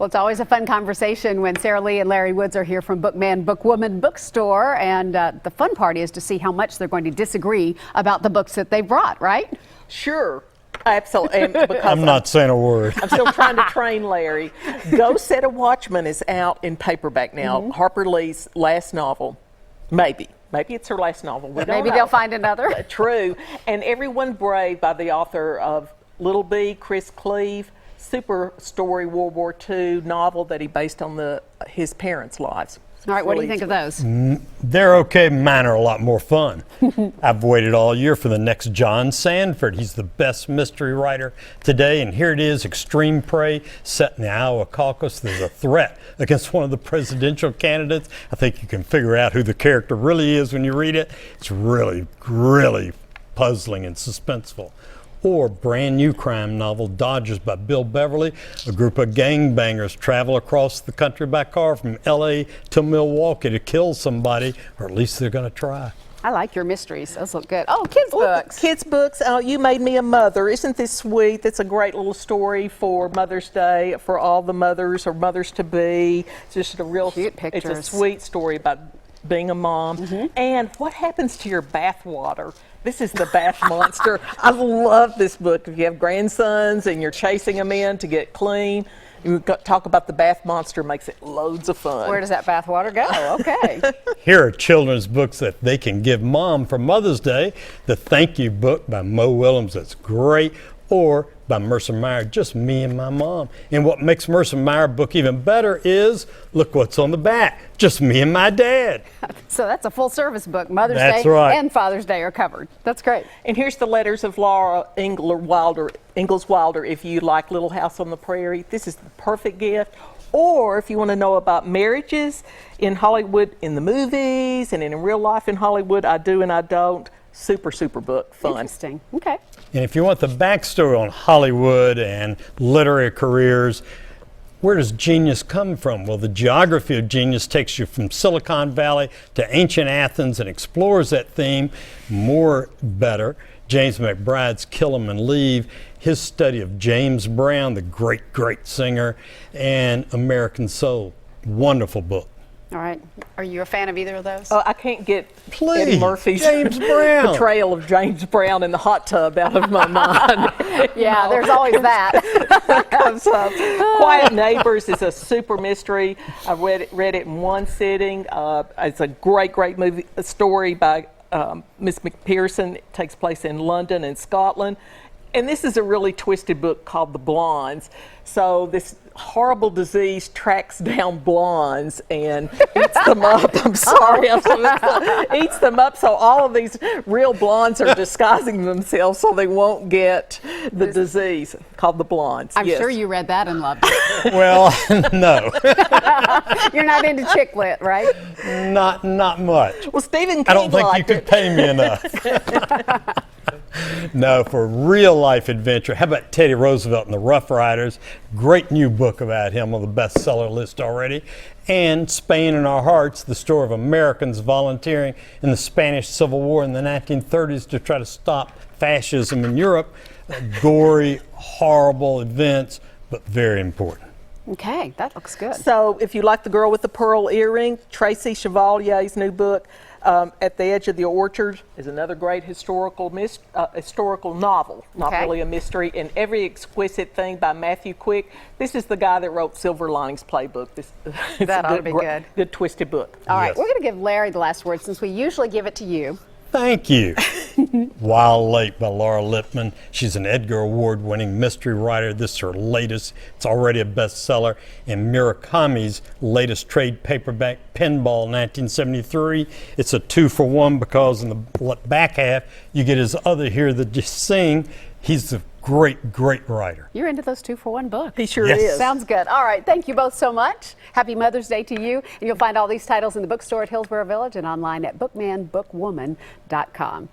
Well, it's always a fun conversation when Sarah Lee and Larry Woods are here from Bookman Bookwoman Bookstore, and the fun part is to see how much they're going to disagree about the books that they brought, right? Sure. Absolutely. I'm not saying a word. I'm still trying to train Larry. Go Set a Watchman is out in paperback now. Harper Lee's last novel. Maybe it's her last novel. We don't Maybe know. they'll find another. True. And Everyone Brave by the author of Little B, Chris Cleave. Super story World War II novel that he based on his parents' lives. All right, what do you think of those? They're okay. Mine are a lot more fun. I've waited all year for the next John Sanford. He's the best mystery writer today, and here it is, Extreme Prey, set in the Iowa caucus. There's a threat against one of the presidential candidates. I think you can figure out who the character really is when you read it. It's really, really puzzling and suspenseful. Or brand new crime novel, Dodgers by Bill Beverly. A group of gangbangers travel across the country by car from LA to Milwaukee to kill somebody, or at least they're going to try. I like your mysteries. Those look good. Oh, kids' books. Kids' books. You Made Me a Mother. Isn't this sweet? That's a great little story for Mother's Day for all the mothers or mothers-to-be. It's just a real cute pictures. It's a sweet story about being a mom. And what happens to your bath water? This is the bath monster. I love this book. If you have grandsons and you're chasing them in to get clean, you talk about the bath monster, makes it loads of fun. Where does that bath water go? Okay. Here are children's books that they can give mom for Mother's Day. The Thank You book by Mo Willems, that's great. Or by Mercer Meyer, Just Me and My Mom. And what makes Mercer Meyer book even better is, look what's on the back, Just Me and My Dad. So that's a full service book. Mother's That's Day right. and Father's Day are covered. That's great. And here's the letters of Laura Ingalls Wilder. If you like Little House on the Prairie, this is the perfect gift. Or if you want to know about marriages in Hollywood, in the movies, and in real life in Hollywood, I Do and I Don't. Super, super book. Fun. Interesting. Okay. And if you want the backstory on Hollywood and literary careers, where does genius come from? Well, the geography of genius takes you from Silicon Valley to ancient Athens and explores that theme better. James McBride's Kill 'Em and Leave, his study of James Brown, the great, great singer, and American Soul. Wonderful book. All right. Are you a fan of either of those? Oh, I can't get Please, Eddie Murphy's James Brown. portrayal of James Brown in the hot tub out of my mind. Yeah, there's always that. Comes up. Quiet Neighbors is a super mystery. I read it in one sitting. It's a great story by Miss McPherson. It takes place in London and Scotland. And this is a really twisted book called The Blondes. So this horrible disease tracks down blondes and eats them up. I'm sorry. Eats them up. So all of these real blondes are disguising themselves so they won't get the disease called The Blondes. I'm sure you read that and loved it. Well, no. You're not into chick lit, right? Not much. Well, Stephen King I don't think you liked could it. pay me enough. No, for real life adventure, how about Teddy Roosevelt and the Rough Riders? Great new book about him on the bestseller list already. And Spain in Our Hearts, the story of Americans volunteering in the Spanish Civil War in the 1930s to try to stop fascism in Europe. Gory, horrible events, but very important. Okay, that looks good. So if you like The Girl with the Pearl Earring, Tracy Chevalier's new book, At the Edge of the Orchard, is another great historical novel, not really a mystery, and Every Exquisite Thing by Matthew Quick. This is the guy that wrote Silver Linings Playbook. That ought to be good. Good twisted book. All right, we're going to give Larry the last word since we usually give it to you. Thank you. Wild Lake by Laura Lippman. She's an Edgar Award-winning mystery writer. This is her latest. It's already a bestseller. And Murakami's latest trade paperback, Pinball, 1973. It's a 2-for-1 because in the back half, you get his other hero that just sing. He's a great, great writer. You're into those 2-for-1 books. He sure is. Sounds good. All right. Thank you both so much. Happy Mother's Day to you. And you'll find all these titles in the bookstore at Hillsborough Village and online at bookmanbookwoman.com.